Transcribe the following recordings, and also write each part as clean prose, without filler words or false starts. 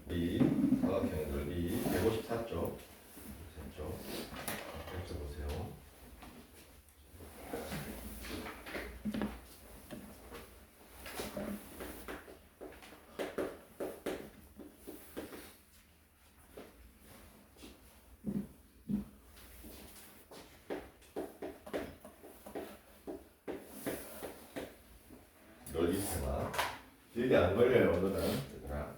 이 사각형의 넓이 154쪽. 보세요. 넓이 테마. 길게 안 걸려요, 오늘은. 얘들아.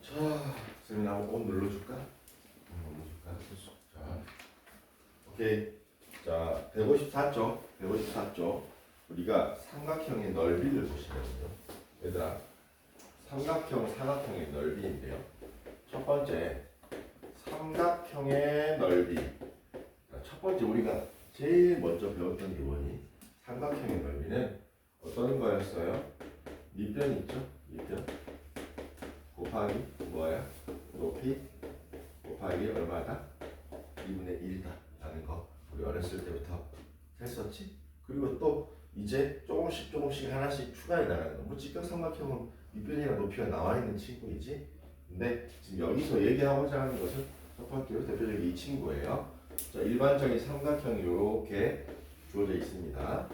자, 선생님 나 온 눌러줄까? 자, 오케이. 자, 154쪽. 우리가 삼각형의 넓이를 보시거든요. 얘들아, 삼각형, 사각형의 넓이인데요. 첫 번째, 삼각형의 넓이. 첫 번째 우리가 제일 먼저 배웠던 게 뭐니? 삼각형의 넓이는 어떤 거였어요? 밑변 있죠? 밑변 곱하기 뭐야? 높이 곱하기 얼마다? 2분의 1이다 라는 거 우리 어렸을 때부터 했었지? 그리고 또 이제 조금씩 하나씩 추가해 나가는 거. 뭐 직각삼각형은 밑변이랑 높이가 나와 있는 친구이지. 근데 지금 여기서 얘기하고자 하는 것은 첫 번째로 대표적인 이 친구예요. 자, 일반적인 삼각형이 이렇게 주어져 있습니다.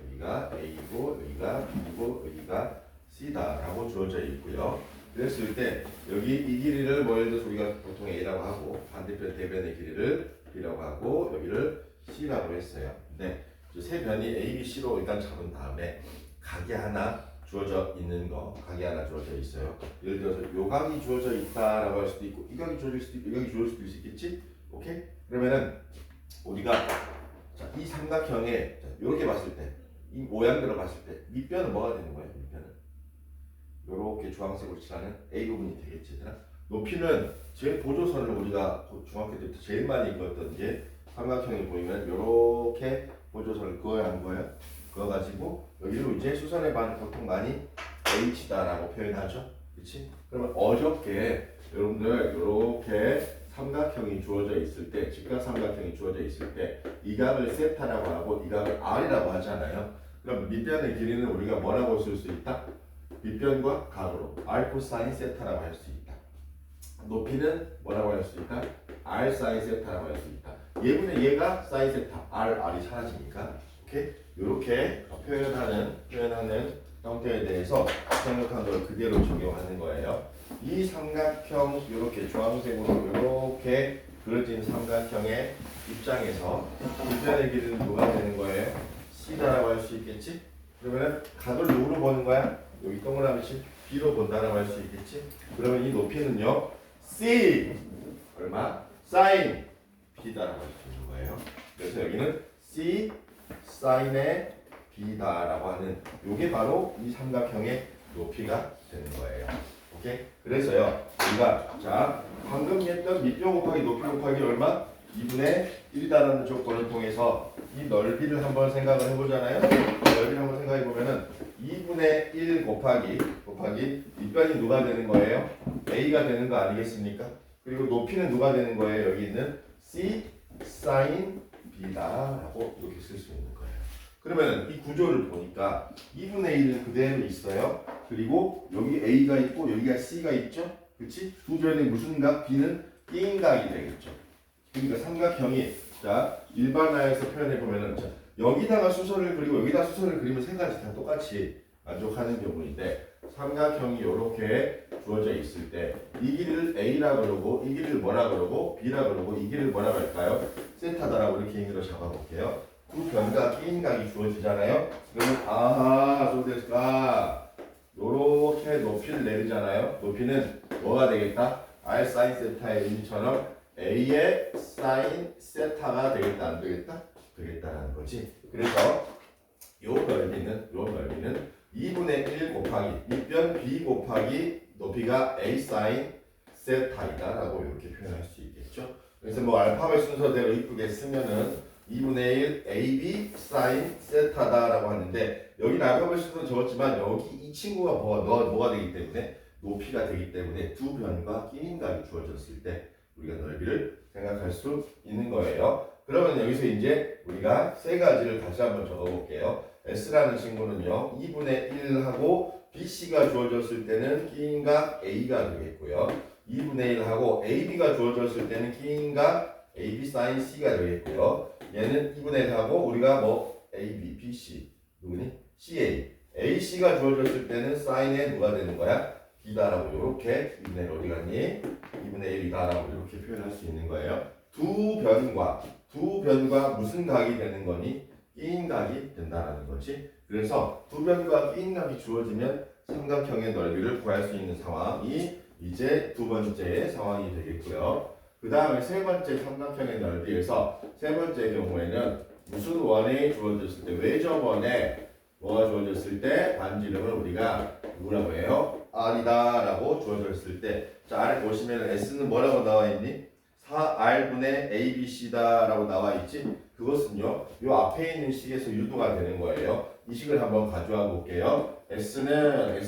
여기가 A고 여기가 B고 여기가 C다라고 주어져 있고요. 그랬을 때 여기 이 길이를 뭐 예를 들어서 우리가 보통 A라고 하고 반대편 대변의 길이를 B라고 하고 여기를 C라고 했어요. 근데 세 변이 A, B, C로 일단 잡은 다음에 각이 하나 주어져 있는 거, 각이 하나 주어져 있어요. 예를 들어서 요 각이 주어져 있다라고 할 수도 있고 이 각이 주어질 수도 있고 이 각이 주어질 수도 있겠지? 오케이? 그러면은 우리가 자, 이 삼각형에 이렇게 봤을 때, 이 모양대로 봤을 때 밑변은 뭐가 되는 거예요? 밑변은 이렇게 주황색으로 칠하는 A 부분이 되겠지, 얘들아? 높이는 제 보조선을 우리가 중학교 때부터 제일 많이 그었던 게 삼각형이 보이면 이렇게 보조선을 그어야 하는 거예요. 그어가지고 여기로 이제 수선의 반을 보통 많이 H다라고 표현하죠, 그렇지? 그러면 어저께 여러분들 이렇게 삼각형이 주어져 있을 때, 직각삼각형이 주어져 있을 때 이 각을 세타라고 하고 이 각을 R이라고 하잖아요. 그럼 밑변의 길이는 우리가 뭐라고 쓸 수 있다? 밑변과 각으로 R 코사인 세타라고 할 수 있다. 높이는 뭐라고 할 수 있다? R 사인 세타라고 할 수 있다. 얘분의 얘가 사인 세타, R이 사라지니까. 오케이? 이렇게 표현하는 형태에 대해서 생각한 걸 그대로 적용하는 거예요. 이 삼각형 이렇게 주황색으로 이렇게 그려진 삼각형의 입장에서 밑변의 길이는 누가 되는 거예요? C다라고 할 수 있겠지? 그러면 각을 누구로 보는 거야? 여기 동그라미 칠 B로 본다라고 할 수 있겠지? 그러면 이 높이는요 C 얼마? sin B다라고 할 수 있는 거예요. 그래서 여기는 C sin의 B다라고 하는 요게 바로 이 삼각형의 높이가 되는 거예요. 오케이? 그래서요 우리가 자 방금 했던 밑변 곱하기 높이 곱하기 얼마? 2분의 1이라는 조건을 통해서 이 넓이를 한번 생각을 해보잖아요. 넓이를 한번 생각해 보면은 2분의 1 곱하기 밑변이 누가 되는 거예요? A가 되는 거 아니겠습니까? 그리고 높이는 누가 되는 거예요? 여기 있는 C sin B다라고 이렇게 쓸 수 있는 거예요. 그러면 이 구조를 보니까 2분의 1은 그대로 있어요. 그리고 여기 A가 있고 여기가 C가 있죠? 그치? 두 변이 무슨 각? B는 띵각이 되겠죠. 그러니까 삼각형이 자 일반화해서 표현해 보면은 자, 여기다가 수선을 그리고 여기다 수선을 그리면 세 가지 다 똑같이 만족하는 경우인데 삼각형이 이렇게 주어져 있을 때 이 길이를 A라 그러고 이 길이를 뭐라 그러고 B라 그러고 이 길이를 뭐라고 할까요? 세타다라고 이렇게 임의로 잡아볼게요. 두 변과 끼인각이 주어지잖아요. 그러면 아하 소데스가 요렇게 높이를 내리잖아요. 높이는 뭐가 되겠다? R 사인 세타의 의미처럼 A의 사인 세타가 되겠다 안 되겠다? 되겠다라는 거지. 그래서 요 넓이는 2분의 1 곱하기 밑변 B 곱하기 높이가 A 사인 세타이다라고 이렇게 표현할 수 있겠죠. 그래서 뭐 알파벳 순서대로 이쁘게 쓰면은 2분의 1 AB 사인 세타다라고 하는데 여기는 알파벳 순서 적었지만 여기 이 친구가 뭐가 되기 때문에 높이가 되기 때문에 두 변과 끼인각이 주어졌을 때 우리가 넓이를 생각할 수 있는 거예요. 그러면 여기서 이제 우리가 세 가지를 다시 한번 적어볼게요. S라는 친구는요, 2분의 1하고 BC가 주어졌을 때는 끼인각 A가 되겠고요. 2분의 1하고 AB가 주어졌을 때는 끼인각 AB sin C가 되겠고요. 얘는 2분의 1하고 우리가 뭐 AB, BC, 누구니? CA, AC가 주어졌을 때는 sin에 누가 되는 거야? B다라고 이렇게 2분의 1 어디 갔니? 2분의 1이다라고 이렇게 표현할 수 있는 거예요. 두 변과 무슨 각이 되는 거니? 끼인각이 된다라는 거지. 그래서 두 변과 끼인각이 주어지면 삼각형의 넓이를 구할 수 있는 상황이 이제 두 번째 상황이 되겠고요. 그 다음에 세 번째 삼각형의 넓이에서 세 번째 경우에는 무슨 원이 주어졌을 때, 외접원에 뭐가 주어졌을 때 반지름을 우리가 누구라고 해요? R이다라고 주어졌을 때, 자 아래 보시면 S는 뭐라고 나와 있니? 4R분의 ABC다라고 나와 있지. 그것은요, 요 앞에 있는 식에서 유도가 되는 거예요. 이 식을 한번 가져와 볼게요. S는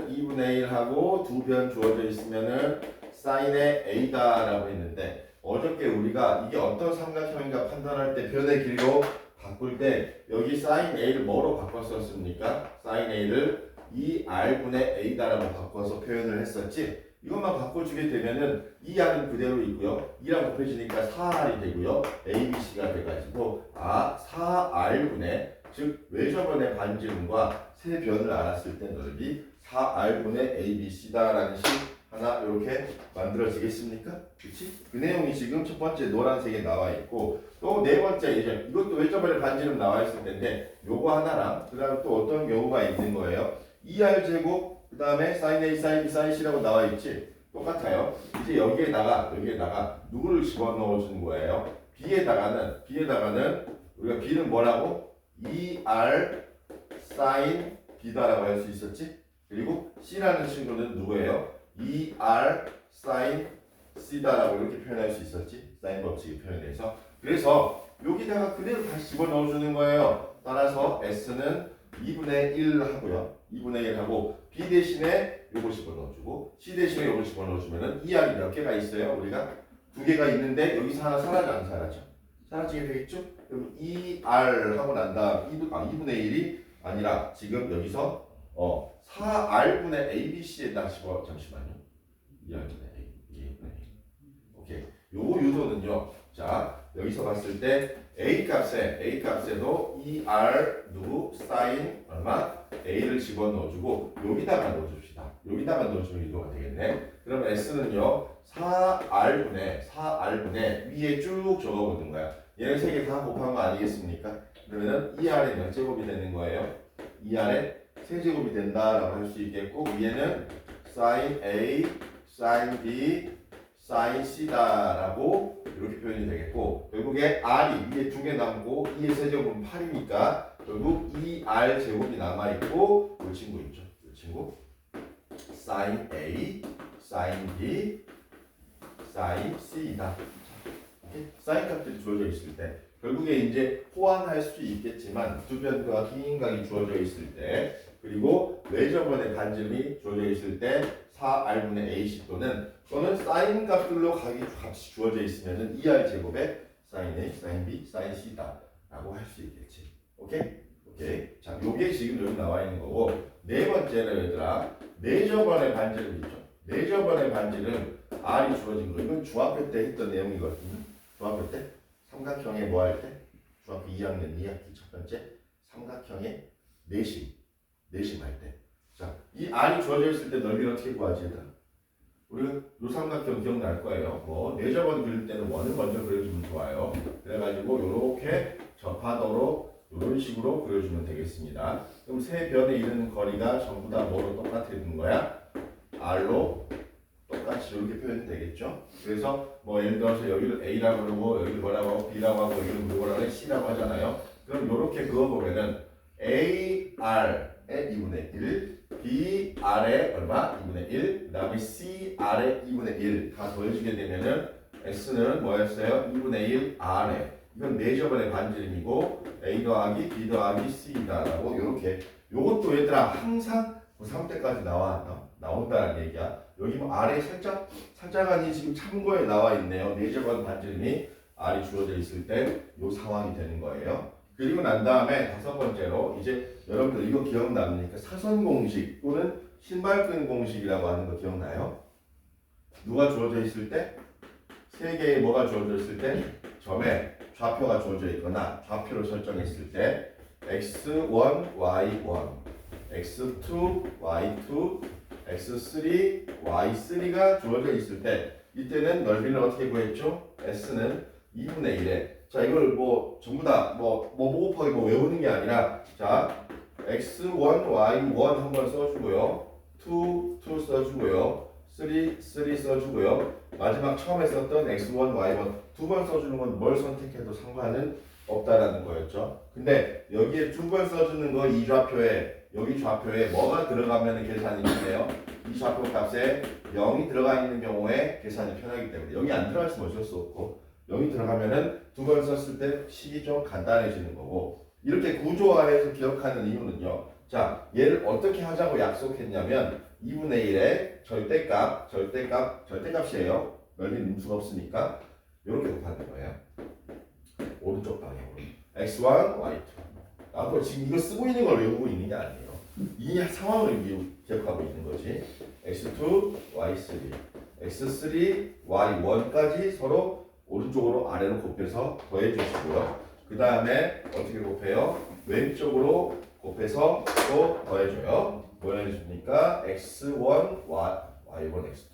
2분의 1하고 두 변 주어져 있으면은 sin의 A다라고 했는데, 어저께 우리가 이게 어떤 삼각형인가 판단할 때 변의 길이로 바꿀 때 여기 sin A를 뭐로 바꿨었습니까? sin A를 2R분의 A다라고 바꿔서 표현을 했었지. 이것만 바꿔주게 되면은 2R은 그대로 있고요. 2랑 곱해지니까 4R이 되고요. ABC가 돼가지고 4R분의, 즉 외접원의 반지름과 세 변을 알았을 때 넓이 4R분의 ABC다라는 식 하나 이렇게 만들어지겠습니까? 그렇지? 그 내용이 지금 첫 번째 노란색에 나와 있고, 또 네 번째 이제 이것도 외접원의 반지름 나와 있을 텐데 요거 하나랑 그 다음에 또 어떤 경우가 있는 거예요? 2R 제곱 그 다음에 sin A, sin B, sin C라고 나와 있지? 똑같아요. 이제 여기에다가 누구를 집어넣어 주는 거예요? B에다가는 우리가 B는 뭐라고? 2R sin B다라고 할 수 있었지? 그리고 C라는 친구는 누구예요? 2R sin C다라고 이렇게 표현할 수 있었지? 사인 법칙을 표현해서. 그래서 여기다가 그대로 다시 집어넣어 주는 거예요. 따라서 S는 2분의 1 하고요. 2분의 1 하고 B 대신에 요거 집어넣어주고 C 대신에 요거 집어넣어주면은 2R이 몇 개가 있어요? 우리가 두 개가 있는데 여기서 하나 사라져 안 사라져? 사라지게 되겠죠? 그럼 2R 하고 난 다음 2분의 1이 아니라 지금 여기서 4R분의 ABC에다 집어, 잠시만요. 2R분의 A분의 A. 오케이. 요거 유도는요. 자 여기서 봤을 때 A 값에도 2R 누구 sin 얼마? A를 집어넣어주고 여기다가 넣어줍시다. 여기다가 넣어주면 유도가 되겠네. 그럼 S는요 4R분의 위에 쭉 적어보는 거야. 얘는 세 개 다 곱한 거 아니겠습니까? 그러면은 2R의 몇 제곱이 되는 거예요? 2R의 세제곱이 된다라고 할 수 있겠고, 위에는 sin A, sin B, sin C다라고 이렇게 표현이 되겠고, 결국에 R이 위에 두 개 남고 2의 세제곱은 8이니까 결국 2R 제곱이 남아있고, 이 친구 있죠? 이 친구 sin A, sin B, sin C이다. sin 값들이 주어져 있을 때 결국에 이제 호환할 수 있겠지만 두 변과 끼인각이 주어져 있을 때, 그리고 외접원의 반지름이 주어져 있을 때 4R분의 AC 또는 사인 값들로 값이 주어져 있으면은 2R 제곱에 sin A, sin B, sin C다 라고 할 수 있겠지. 오케이? 자, 요게 지금 여기 나와 있는 거고, 네 번째는 얘들아, 내접원의 반지름 있죠. 내접원의 반지름 R이 주어진 거, 이건 중학교 때 했던 내용이거든요. 중학교 때 삼각형에 뭐 할 때? 중학교 2학년 2학기 첫 번째 삼각형의 내심 할 때. 자, 이 R이 주어져 있을 때 넓이를 어떻게 구하지 얘들아? 우리가 요 삼각형 기억날 거예요. 뭐 내접원 그릴 때는 원을 먼저 그려주면 좋아요. 그래가지고 요렇게 접하도록 이런 식으로 그려주면 되겠습니다. 그럼 세 변에 이르는 거리가 전부 다 뭐로 똑같은 거야? R로 똑같이 이렇게 표현이 되겠죠. 그래서 뭐 예를 들어서 여기를 A라고 그러고 여기를 뭐라고 하고 B라고 하고 여기를 뭐라고 해? C라고 하잖아요. 그럼 이렇게 그어보면은 AR의 2분의 1, BR의 얼마? 2분의 1, 그 다음에 CR의 2분의 1 다 더해주게 되면은 X는 뭐였어요? 2분의 1 R에, 이건 내접원의 반지름이고 A 더하기 B 더하기 C다라고 이렇게. 요것도 얘들아 항상 고3 때까지 나온다는 얘기야. 여기 뭐 R에 살짝간이 지금 참고에 나와 있네요. 내제번 반지름이 R이 주어져 있을 때 이 상황이 되는 거예요. 그리고 난 다음에 다섯 번째로 이제 여러분들 이거 기억납니까? 사선 공식 또는 신발끈 공식이라고 하는 거 기억나요? 누가 주어져 있을 때? 세 개의 뭐가 주어져 있을 때? 점에 좌표가 주어져 있거나 좌표를 설정했을 때 x1, y1, x2, y2, x3, y3가 주어져 있을 때 이때는 넓이를 어떻게 구했죠? s는 2분의 1에 자 이걸 뭐 전부 다 뭐 곱하기 뭐 외우는 게 아니라 자 x1, y1 한번 써주고요 2 써주고요 3 써주고요 마지막 처음에 썼던 x1, y1 두 번 써주는 건 뭘 선택해도 상관은 없다라는 거였죠. 근데 여기에 두 번 써주는 거 이 좌표에 여기 좌표에 뭐가 들어가면 계산이 되네요. 이 좌표 값에 0이 들어가 있는 경우에 계산이 편하기 때문에 여기 안 들어갔으면 어쩔 수 없고 0이 들어가면은 두 번 썼을 때 식이 좀 간단해지는 거고 이렇게 구조화해서 기억하는 이유는요. 자 얘를 어떻게 하자고 약속했냐면 2분의 1의 절대값이에요. 넓이는 음수가 없으니까 이렇게 곱하는 거예요. 오른쪽 방향으로 x1, y2 앞으로 지금 이거 쓰고 있는 걸 외우고 있는 게 아니에요. 이 상황을 기억하고 있는 거지. x2, y3, x3, y1까지 서로 오른쪽으로 아래로 곱해서 더해 주시고요. 그 다음에 어떻게 곱해요? 왼쪽으로 곱해서 또 더해줘요. 뭐 해줍니까? x1, y1, x2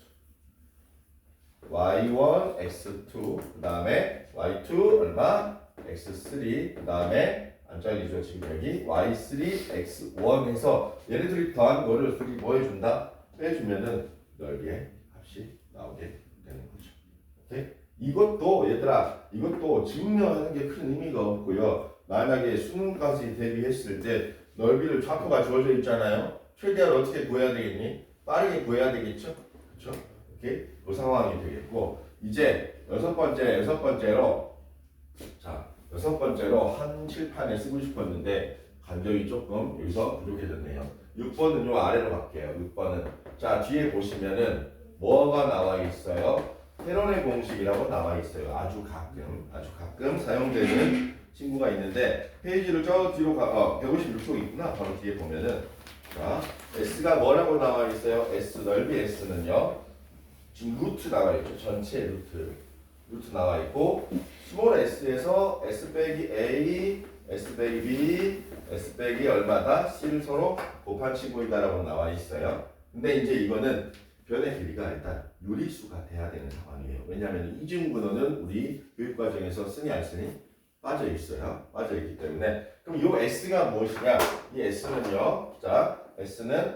y1, x2 그 다음에 y2 얼마? x3 그 다음에 안 잘리죠 지금 여기 y3, x1 해서 얘네들이 더한 거를 둘이 뭐 해준다? 빼주면은 넓이의 값이 나오게 되는 거죠. 오케이? 이것도 얘들아 이것도 증명하는 게 큰 의미가 없고요. 만약에 수능까지 대비했을 때 넓이를 좌표가 주어져 있잖아요. 최대한 어떻게 구해야 되겠니? 빠르게 구해야 되겠죠? 그렇죠? 오케이? 그 상황이 되겠고 이제 여섯 번째로 한 칠판에 쓰고 싶었는데 간격이 조금 여기서 부족해졌네요. 6번은 요 아래로 갈게요. 6번은 자 뒤에 보시면은 뭐가 나와 있어요? 헤론의 공식이라고 나와 있어요. 아주 가끔 사용되는 친구가 있는데 페이지를 저 뒤로 156쪽 있구나. 바로 뒤에 보면은 자 S가 뭐라고 나와 있어요? S 넓이 S는요. 지금 루트 나와 있죠. 전체 루트 나와 있고 스몰 s에서 s 빼기 a, s 빼기 b, s 빼기 얼마다 c를 서로 곱한 친구이다라고 나와 있어요. 근데 이제 이거는 변의 길이가 일단 유리수가 돼야 되는 상황이에요. 왜냐하면 이중분호는 우리 교육과정에서 쓰니 안 쓰니 빠져 있기 때문에 그럼 이 s가 무엇이냐? 이 s는요. 자 s는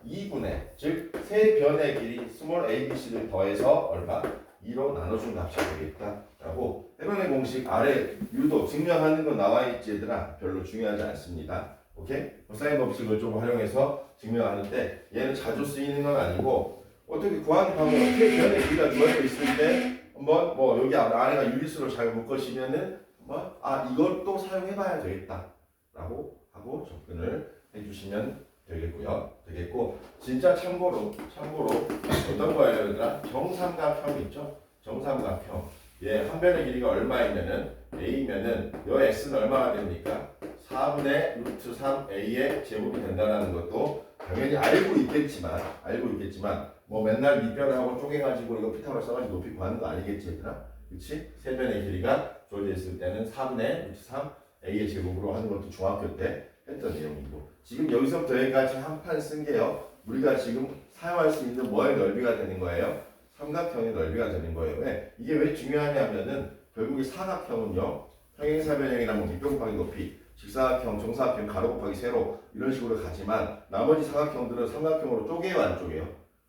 2분의 즉 세 변의 길이 스몰 a, b, c를 더해서 얼마? 2로 나눠준 값이 되겠다라고 헤론의 공식 아래 유도 증명하는 거 나와 있지 얘들아 별로 중요하지 않습니다. 오케이? 사인 법칙을 좀 활용해서 증명하는데 얘는 자주 쓰이는 건 아니고 어떻게 구하는 방법 어떻게 변의 길이가 주어져 있을 때 한번 뭐 여기 안에가 유리수로 잘 묶어지면은 이것도 사용해봐야 되겠다라고 하고 접근을 해주시면 되겠고 진짜 참고로 어떤 거예요 얘들아? 정삼각형 있죠? 정삼각형 한 변의 길이가 얼마이면은 a면은 요 x는 얼마가 됩니까? 4분의 루트 3 a의 제곱이 된다는 것도 당연히 알고 있겠지만 뭐 맨날 밑변하고 쪼개가지고 이거 피타고라스 써가지고 높이 구하는 거 아니겠지 얘들아? 그치? 세 변의 길이가 주어져 있을 때는 4분의 루트 3 a의 제곱으로 하는 것도 중학교 때 했던 내용이고 지금 여기서부터 여기까지 한 판 쓴 게요. 우리가 지금 사용할 수 있는 뭐의 넓이가 되는 거예요? 삼각형의 넓이가 되는 거예요. 이게 왜 중요하냐면은 결국에 사각형은요. 평행사변형이나 뭐 밑변 곱하기 높이, 직사각형, 정사각형, 가로 곱하기 세로 이런 식으로 가지만 나머지 사각형들은 삼각형으로 쪼개요 안 쪼개요?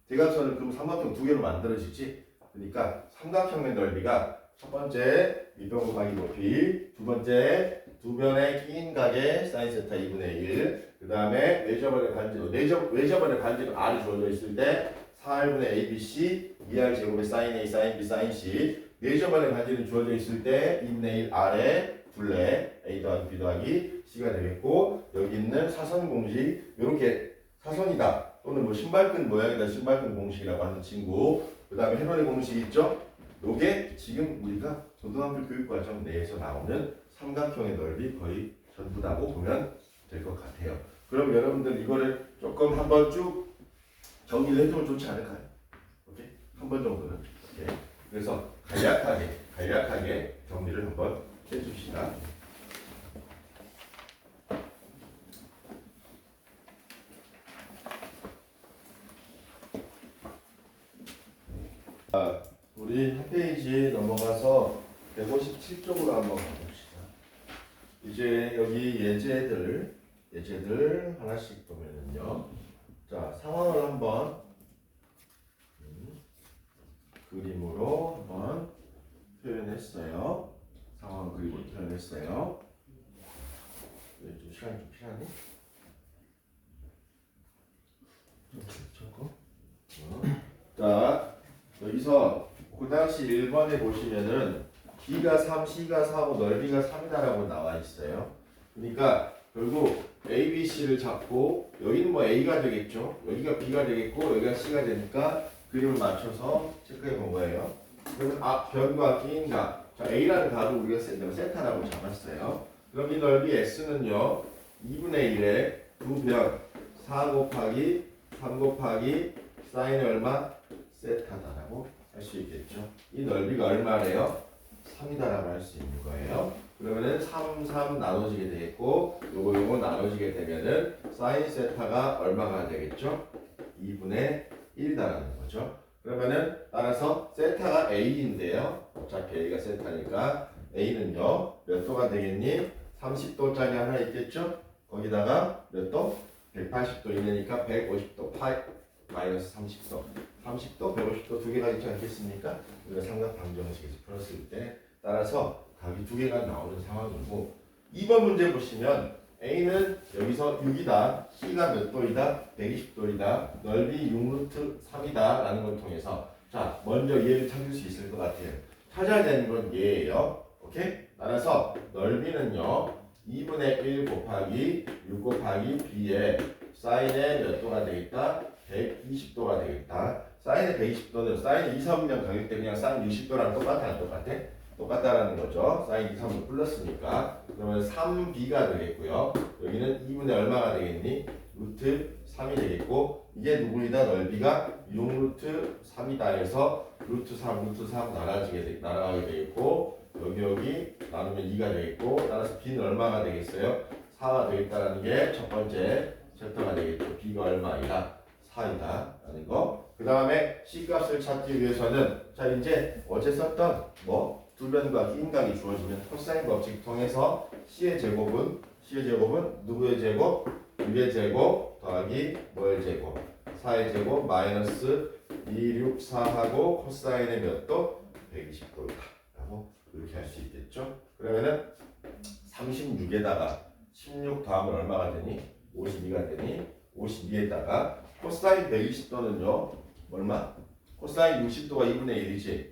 대각선은 그럼 삼각형 두 개로 만들어지지? 그러니까 삼각형의 넓이가 첫 번째 밑변 곱하기 높이, 두 번째 두 변의 낀 각의 사인 세타 2분의 1, 그 다음에 외접원의 반지름 R이 주어져 있을 때 4R분의 ABC, 2R 제곱의 사인 A, 사인 B, 사인 C, 외접원의 반지름 주어져 있을 때 2분의 1 R에 둘레 A 더하기 B 더하기 C가 되겠고 여기 있는 사선 공식 이렇게 사선이다. 또는 뭐 신발끈 모양이다 신발끈 공식이라고 하는 친구. 그 다음에 헤론의 공식 있죠? 요게 지금 우리가 고등학교 교육과정 내에서 나오는 삼각형의 넓이 거의 전부다고 보면 될 것 같아요. 그럼 여러분들 이거를 조금 한번 쭉 정리를 해주면 좋지 않을까요? 오케이? 한 번 정도는. 오케이? 그래서 간략하게 정리를 한번 해줍시다. 우리 한 페이지 넘어가서 157쪽으로 한번 가봅시다. 이제 여기 예제들 하나씩 보면은요. 자, 상황을 한번 그림으로 한번 표현했어요. 상황 그림으로 표현했어요. 좀 시간이 좀 필요하니? 자, 여기서 그 당시 1번에 보시면은 B가 3, C가 4고 넓이가 3이다라고 나와 있어요. 그러니까 결국 A, B, C를 잡고 여기는 뭐 A가 되겠죠. 여기가 B가 되겠고 여기가 C가 되니까 그림을 맞춰서 체크해 본 거예요. 그러면 변과 끼인가. 자, A라는 값을 우리가 세타라고 잡았어요. 그럼 이 넓이 S는요. 2분의 1에 두 변 4 곱하기 3 곱하기 사인이 얼마? 세타다라고 할 수 있겠죠. 이 넓이가 얼마래요? 3이다라고 할 수 있는 거예요. 그러면은 3, 3 나눠지게 되겠고 요거 나눠지게 되면은 사인 세타가 얼마가 되겠죠? 2분의 1이다라는 거죠. 그러면은 따라서 세타가 A인데요. 어차피 A가 세타니까 A는요. 몇 도가 되겠니? 30도짜리 하나 있겠죠? 거기다가 몇 도? 180도 있으니까 150도 마이너스 30도 30도, 150도 두 개가 있지 않겠습니까? 우리가 삼각 방정식에서 풀었을 때 따라서 각이 두 개가 나오는 상황이고 2번 문제 보시면 A는 여기서 6이다 C가 몇 도이다? 120도이다 넓이 6루트 3이다 라는 걸 통해서 자 먼저 얘를 찾을 수 있을 것 같아요. 찾아야 되는 건 얘예요. 오케이? 따라서 넓이는요 2분의 1 곱하기 6 곱하기 B에 사인의 몇 도가 되겠다? 120도가 되겠다. 사인의 120도는 사인 2, 3면 가릴 때 그냥 사인 60도랑 똑같아 안 똑같아? 똑같다라는 거죠. 사인 2, 3은 플러스니까. 그러면 3b가 되겠고요. 여기는 2분의 얼마가 되겠니? 루트 3이 되겠고 이게 누구이다? 넓이가 6루트 3이다 해서 루트 3 날아가게 되겠고 여기 나누면 2가 되겠고 따라서 b는 얼마가 되겠어요? 4가 되겠다라는 게 첫 번째 챕터가 되겠죠. b가 얼마이다? 4이다 라는 거. 그 다음에 C값을 찾기 위해서는 자 이제 어제 썼던 뭐 두변과 흰각이 주어지면 코사인 법칙 통해서 C의 제곱은 누구의 제곱? 6의 제곱 더하기 뭐의 제곱? 4의 제곱 마이너스 2, 6, 4하고 코사인의 몇 도? 120도이다 라고 이렇게 할 수 있겠죠. 그러면은 36에다가 16 더하면 얼마가 되니? 52가 되니? 52에다가 코사인 120도는요 얼마? 코사인 60도가 2분의 1이지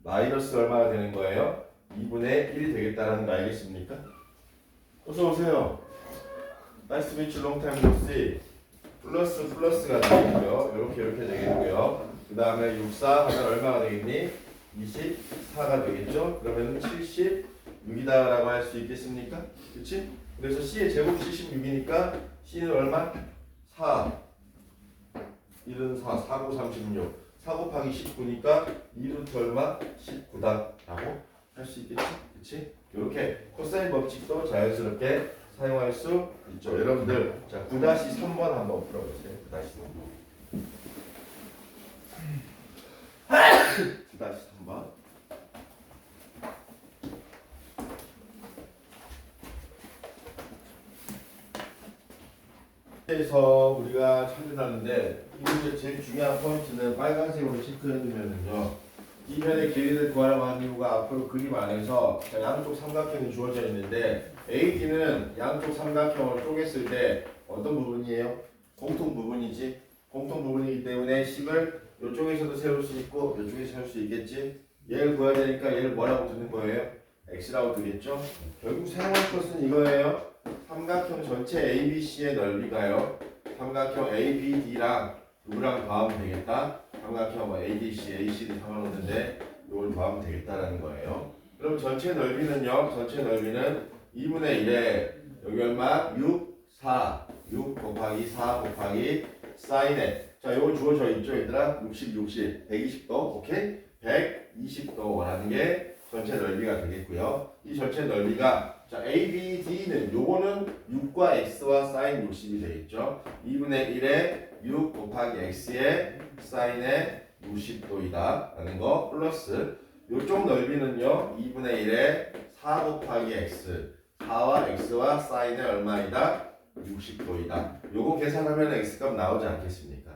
마이너스 얼마가 되는 거예요? 2분의 1이 되겠다라는 거 알겠습니까? 어서오세요. Nice to meet you, long time no see. 플러스가 되겠고요. 이렇게 되겠고요. 그 다음에 64 하면 얼마가 되겠니? 24가 되겠죠? 그러면 76이다 라고 할 수 있겠습니까? 그치? 그래서 C의 제곱 76이니까 C는 얼마? 4 1은 4 9, 36 4 곱하기 19니까 2루트 얼마? 19다 라고 할 수 있겠지? 그치? 이렇게 코사인 법칙도 자연스럽게 사용할 수 있죠. 여러분들 자 9-3번 한번 풀어보세요. 9-3번 그래서 우리가 찾으라는데 이 문제 제일 중요한 포인트는 빨간색으로 체크해두면은요 이 변의 길이를 구하라고 한 이유가 앞으로 그림 안에서 자, 양쪽 삼각형이 주어져 있는데 AD는 양쪽 삼각형을 쪼갰을 때 어떤 부분이에요? 공통 부분이지. 공통 부분이기 때문에 식을 이쪽에서도 세울 수 있고 이쪽에서 세울 수 있겠지. 얘를 구해야 되니까 얘를 뭐라고 두는 거예요? X라고 두겠죠. 결국 사용할 것은 이거예요. 삼각형 전체 ABC의 넓이가요 삼각형 ABD랑 누구랑 더하면 되겠다? 삼각형 뭐 ADC, ACD 상관없는데 이걸 더하면 되겠다라는 거예요. 그럼 전체 넓이는요? 전체 넓이는 2분의 1에 여기 얼마? 6, 4. 6 곱하기 4 곱하기 사인에. 자, 요거 주어져 있죠, 얘들아? 60, 60, 120도. 오케이? 120도 원하는 게 전체 넓이가 되겠고요. 이 전체 넓이가 자, ABD는 요거는 6과 X와 사인 60이 되겠죠. 2분의 1에 6 곱하기 X에 사인에 60도이다 라는 거 플러스 요쪽 넓이는요 2분의 1에 4 곱하기 X 4와 X와 사인에 얼마이다? 60도이다. 요거 계산하면 X값 나오지 않겠습니까?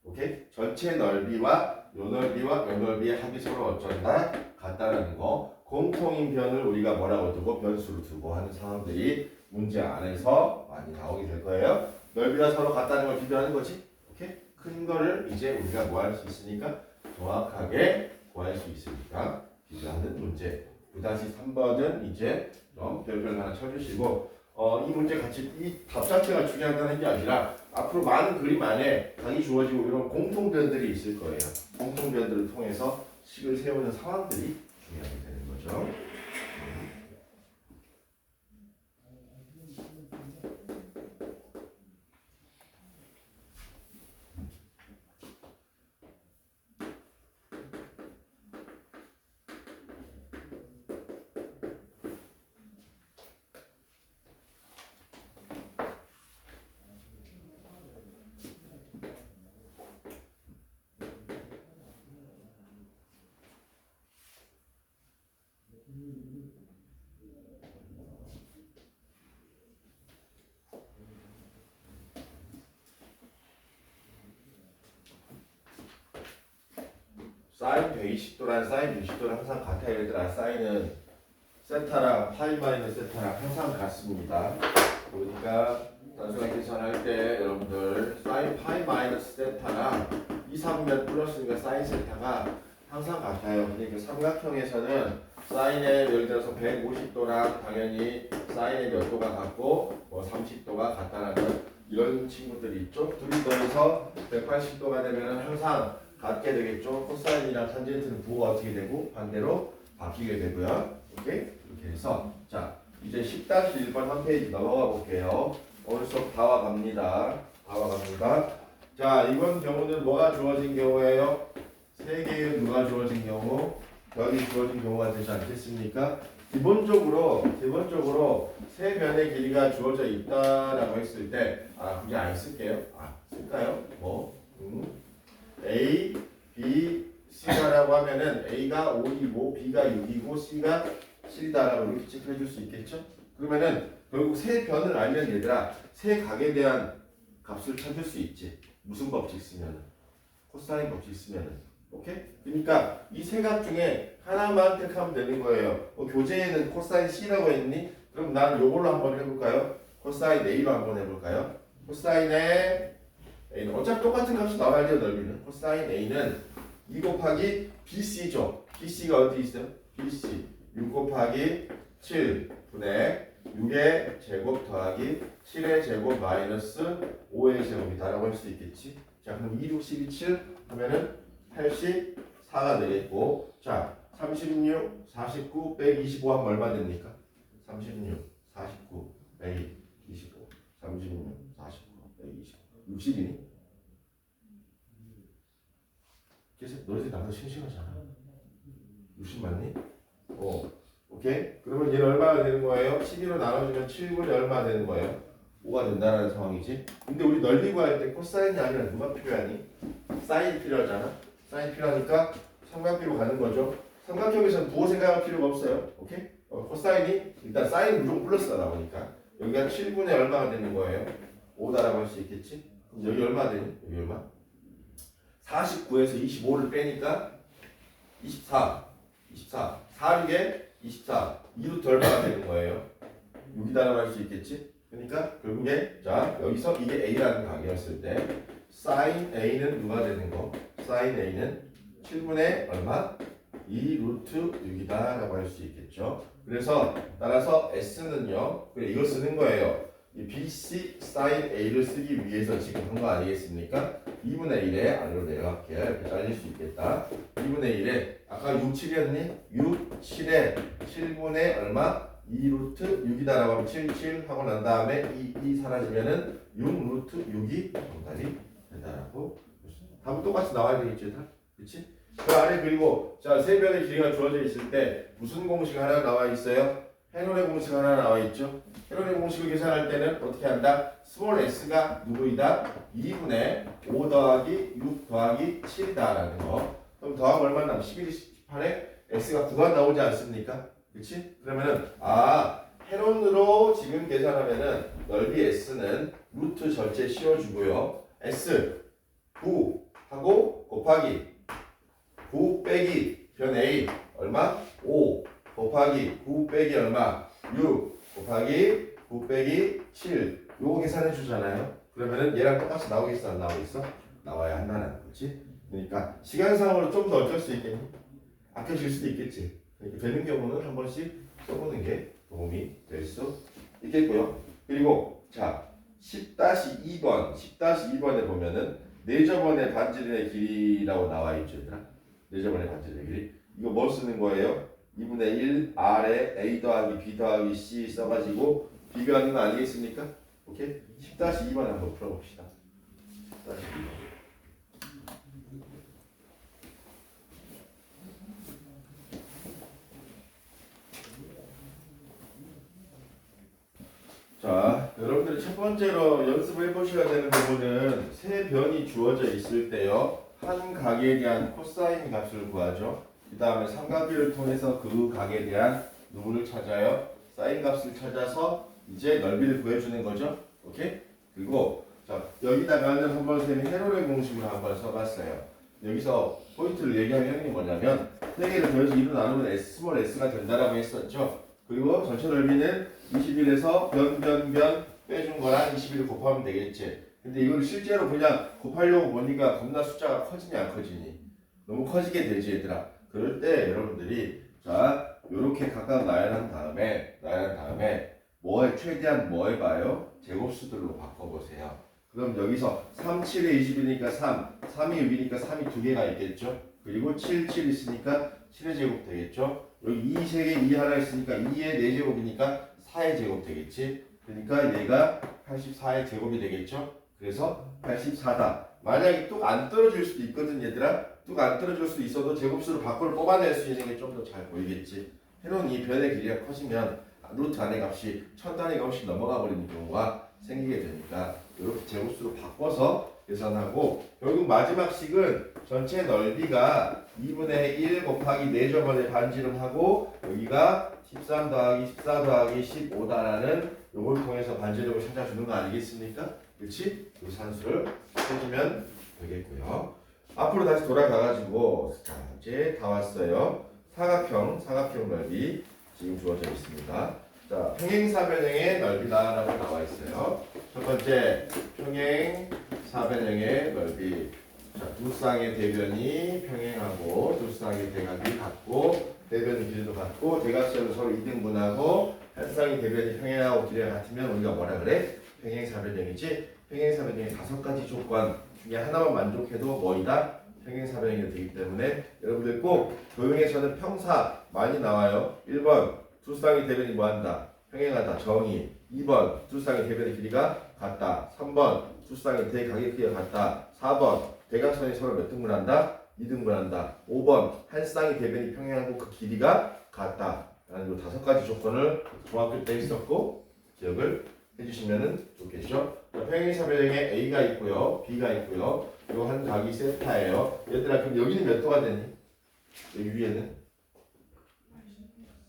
오케이? 전체 넓이와 요 넓이와 요 넓이의 합이 서로 어쩐다? 같다라는 거. 공통인 변을 우리가 뭐라고 두고 변수로 두고 하는 상황들이 문제 안에서 많이 나오게 될 거예요. 넓이가 서로 같다는 걸 비교하는 거지. 오케이? 큰 거를 이제 우리가 뭐 할 수 있으니까 정확하게 구할 수 있으니까 비교하는 문제. 9-3번은 이제 별별 하나 쳐주시고 이 문제 같이 이 답 자체가 중요하다는 게 아니라 앞으로 많은 그림 안에 강의 주어지고 이런 공통변들이 있을 거예요. 공통변들을 통해서 식을 세우는 상황들이 중요하게 되는 거죠. 사인 120도랑 사인 60도랑 항상 같아요. 얘들아, 사인은 세타랑 파이 마이너스 세타랑 항상 같습니다. 그러니까 단순하게 계산할 때 여러분들 사인 파이 마이너스 세타랑 2, 3면 플러스니까 사인 세타가 항상 같아요. 그러니까 삼각형에서는 사인의 예를 들어서 150도랑 당연히 사인의 몇 도가 같고 뭐 30도가 같다라는 이런 친구들이 있죠. 둘이 더해서 180도가 되면 항상 같게 되겠죠. 코사인이랑 탄젠트는 부호가 어떻게 되고 반대로 바뀌게 되고요. 오케이? 이렇게 해서 자 이제 10-1번 한 페이지 넘어가 볼게요. 오늘 수업 다 와갑니다. 다 와갑니다. 자 이번 경우는 뭐가 주어진 경우예요? 세 개의 누가 주어진 경우? 여기 주어진 경우가 되지 않겠습니까? 기본적으로 세 변의 길이가 주어져 있다라고 했을 때 그게 안 쓸게요. 쓸까요? A, B, C다라고 하면은 A가 5이고 B가 6이고 C가 7이다라고 이렇게 체크해 줄 수 있겠죠? 그러면은 결국 세 변을 알면 얘들아 세 각에 대한 값을 찾을 수 있지. 무슨 법칙 쓰면은? 코사인 법칙 쓰면은. 오케이? 그러니까 이 세 각 중에 하나만 택하면 되는 거예요. 교재에는 코사인 C라고 했니? 그럼 난 요걸로 한번 해볼까요? 코사인 A로 한번 해볼까요? 코사인의 A는 어차피 똑같은 값이 나와야 돼요. 넓이는 코사인 A는 2 곱하기 BC죠. BC가 어디 있어요? BC 6 곱하기 7분의 6의 제곱 더하기 7의 제곱 마이너스 5의 제곱이다라고 할 수 있겠지. 자 그럼 2, 6, 12, 7 하면은 84가 되겠고 자 36, 49, 125 하면 얼마 됩니까? 36, 49, 125 36, 49, 125 60이니? 그래서 너희들 나보다 싱싱하잖아. 60 맞니? 오케이? 그러면 얘는 얼마가 되는 거예요? 12로 나눠주면 7분이 얼마 되는 거예요? 5가 된다는 상황이지. 근데 우리 넓이 구할 때 코사인이 아니라 누가 필요하니? 사인이 필요하잖아. 사인 필요하니까 삼각비로 가는 거죠. 삼각형에서는 부호 생각할 필요가 없어요. 오케이? 코사인이 일단 사인 무조건 플러스가 나오니까 여기가 7분의 얼마가 되는 거예요? 5다라고 할 수 있겠지? 그럼 여기 얼마 되니? 여기 얼마? 49에서 25를 빼니까 24 4, 6에 24 2루트 얼마가 되는 거예요? 6이다라고 할 수 있겠지? 그러니까 결국에 자 여기서 이게 A라는 각이었을 때 사인 A는 누가 되는 거? 사인 A는 7분의 얼마? 2 루트 6이다 라고 할 수 있겠죠. 그래서 따라서 S는요 그래 이거 쓰는 거예요. 이 BC sin A를 쓰기 위해서 지금 한 거 아니겠습니까? 2분의 1에 아래로 내려갈게요. 이렇게 잘릴 수 있겠다. 2분의 1에 아까 6, 7이었니? 6, 7에 7분의 얼마? 2 루트 6이다라고 하면 7, 7 하고 난 다음에 2 사라지면은 6 루트 6이 정답이 된다라고. 답은 똑같이 나와야 되겠지, 다? 그치? 그 안에 그리고 자, 세 변의 길이가 주어져 있을 때 무슨 공식 하나 나와 있어요? 해놀의 공식 하나 나와 있죠? 해놀의 공식을 계산할 때는 어떻게 한다? 스몰 s가 누구이다? 2분의 5 더하기 6 더하기 7이다라는 거. 그럼 더하면 얼마 나면 11, 18에 s가 9가 나오지 않습니까? 그치? 그러면은 해론으로 지금 계산하면은 넓이 s는 루트 전체 씌워주고요. s 9 하고 곱하기 9 빼기 변 a 얼마? 5 곱하기 9 빼기 얼마? 6 곱하기 9 빼기 7 요거 계산해 주잖아요. 그러면은 얘랑 똑같이 나오겠어 안 나오겠어? 나와야 한다는 거지. 그러니까 시간상으로 좀 더 어쩔 수 있겠니? 아껴질 수도 있겠지. 그러니까 되는 경우는 한 번씩 써보는 게 도움이 될 수 있겠고요. 그리고 자 10-2번 10-2번에 보면은 네저번의 반지름의 길이라고 나와 있죠. 얘들아. 네저번의 반지름의 길이 이거 뭐 쓰는 거예요? 2분의 1 R에 A 더하기 B 더하기 C 써가지고 비교하는 거 아니겠습니까? 오케이? 10-2번 한번 풀어봅시다. 10-2번. 자, 여러분들이 첫 번째로 연습을 해보셔야 되는 부분은 세 변이 주어져 있을 때요. 한 각에 대한 코사인 값을 구하죠. 그 다음에 삼각비를 통해서 그 각에 대한 누구를 찾아요? 사인 값을 찾아서 이제 넓이를 구해주는 거죠. 오케이? 그리고 자 여기다가는 한번 쌤이 해롤의 공식으로 한번 써봤어요. 여기서 포인트를 얘기하는 게 뭐냐면 3개를 더해서 2로 나누면 S, 스몰 s가 된다라고 했었죠. 그리고 전체 넓이는 21에서 변 빼준 거랑 21을 곱하면 되겠지. 근데 이걸 실제로 그냥 곱하려고 보니까 겁나 숫자가 커지니 안 커지니? 너무 커지게 되지 얘들아. 그럴 때 여러분들이 자 요렇게 각각 나열한 다음에 뭐에 최대한 뭐 해봐요? 제곱수들로 바꿔보세요. 그럼 여기서 3, 7에 20이니까 3, 3이 6이니까 3이 2개가 있겠죠? 그리고 7, 7 있으니까 7의 제곱 되겠죠? 여기 2, 3개, 2 하나 있으니까 2의 4제곱이니까 4의 제곱 되겠지? 그러니까 얘가 84의 제곱이 되겠죠? 그래서 84다. 만약에 뚝 안 떨어질 수도 있거든 얘들아. 뚝 안 떨어질 수도 있어도 제곱수로 밖으로 뽑아낼 수 있는 게 좀 더 잘 보이겠지. 해놓은 이 변의 길이가 커지면 루트 안의 값이 1000단위가 훨씬 넘어가 버리는 경우가 생기게 되니까 이렇게 제곱수로 바꿔서 계산하고 결국 마지막 식은 전체 넓이가 2분의 1 곱하기 4저번의 반지름하고 여기가 13 더하기 14 더하기 15다라는 요걸 통해서 반지름을 찾아주는 거 아니겠습니까? 그렇지? 이 산수를 해주면 되겠고요. 앞으로 다시 돌아가가지고 자 이제 다 왔어요. 사각형 넓이 지금 주어져 있습니다. 자 평행사변형의 넓이다라고 나와 있어요. 첫 번째 평행사변형의 넓이. 자, 두 쌍의 대변이 평행하고 두 쌍의 대각이 같고 대변의 길이도 같고 대각선은 서로 이등분하고 한 쌍의 대변이 평행하고 길이가 같으면 우리가 뭐라 그래? 평행사변형이지. 평행사변형의 5가지 조건 중에 하나만 만족해도 뭐이다? 평행사변형이 되기 때문에 여러분들 꼭 도형에서는 평사 많이 나와요. 1번 두 쌍의 대변이 뭐한다? 평행하다. 정의. 2번 두 쌍의 대변의 길이가 같다. 3번 두 쌍의 대각의 길이가 같다. 4번 대각선이 서로 몇 등분한다? 2등분한다. 5번 한 쌍의 대변이 평행하고 그 길이가 같다. 라는 이 5가지 조건을 중학교 때 했었고 기억을 해주시면 좋겠죠. 평행사변형에 A가 있고요. B가 있고요. 이 한 각이 세타예요. 얘들아 그럼 여기는 몇 도가 되니? 여기 위에는?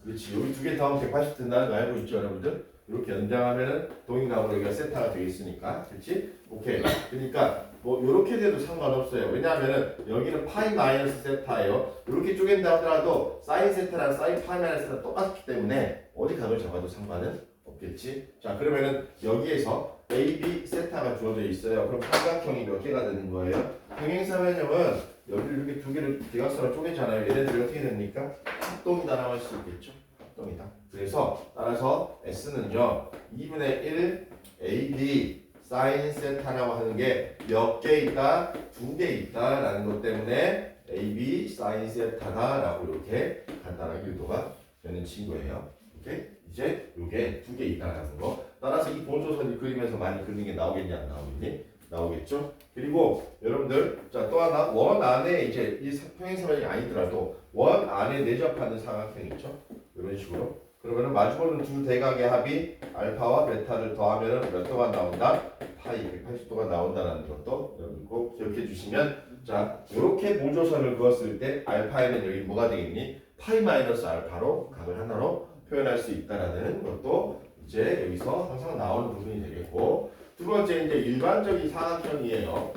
그렇지. 여기 두 개 더하면 180 된다는 거 알고 있죠 여러분들? 이렇게 연장하면은 동일각으로 여기가 세타가 되겠으니까. 그렇지? 오케이. 그러니까 뭐 이렇게 돼도 상관없어요. 왜냐하면은 여기는 파이 마이너스 세타예요. 이렇게 쪼갠다 하더라도 사인 세타랑 사인 파이 마이너스 세타 똑같기 때문에 어디 각을 잡아도 상관은 없겠지. 자 그러면은 여기에서 A, B 세타가 주어져 있어요. 그럼 삼각형이 몇 개가 되는 거예요? 평행사변형은 여기를 이렇게 두 개를 대각선으로 쪼개잖아요. 얘네들이 어떻게 됩니까? 합동이다라고 할 수 있겠죠. 합동이다. 그래서 따라서 S는요 2분의 1 AB 사인 세타라고 하는 게 몇 개 있다? 2개 있다라는 것 때문에 AB 사인 세타다라고 이렇게 간단하게 유도가 되는 친구예요. 오케이? 이제 이게 2개 있다라는 거. 따라서 이 본조선이 그리면서 많이 그리는 게 나오겠냐 안 나오겠니? 나오겠죠? 그리고 여러분들 자 또 하나 원 안에 이제 이 평행사변이 아니더라도 원 안에 내접하는 삼각형 있죠? 이런 식으로. 그러면은 마주보는 두 대각의 합이 알파와 베타를 더하면은 몇 도가 나온다? 파이 180도가 나온다는 것도 여러분 꼭 기억해 주시면 자 이렇게 보조선을 그었을 때 알파에는 여기 뭐가 되겠니? 파이 마이너스 알파로 각을 하나로 표현할 수 있다라는 것도 이제 여기서 항상 나오는 부분이 되겠고 두 번째 이제 일반적인 삼각형이에요.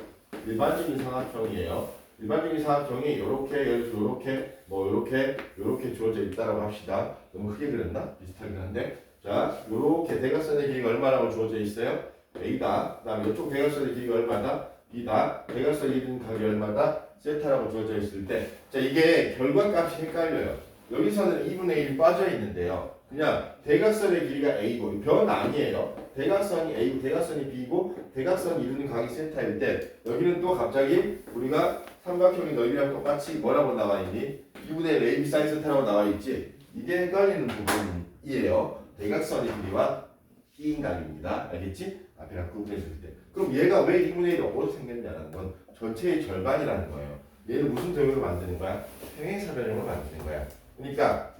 일반적인 삼각형이 이렇게 주어져 있다라고 합시다. 너무 크게 그렸나? 비슷하긴 한데 자 이렇게 대각선의 길이가 얼마라고 주어져 있어요? A다. 그다음에 이쪽 대각선의 길이가 얼마다? B다. 대각선이 있는 각이 얼마다? 세타라고 주어져 있을 때 자 이게 결과값이 헷갈려요. 여기서는 2분의 1이 빠져 있는데요. 그냥 대각선의 길이가 A고 변 아니에요. 대각선이 A고 대각선이 B고 대각선이 이루는 각이 세타일 때 여기는 또 갑자기 우리가 삼각형의 넓이랑 똑같이 뭐라고 나와 있니? 2분의 1 AB 사인 세타라고 나와 있지. 이게 헷갈리는 부분이에요. 대각선의 길이와 B인 각입니다. 알겠지? 앞에랑 구분해줄 때. 그럼 얘가 왜 2분의 1이 어디서 생겼냐는 건 전체의 절반이라는 거예요. 얘를 무슨 도형으로 만드는 거야? 평행사변형으로 만드는 거야. 그러니까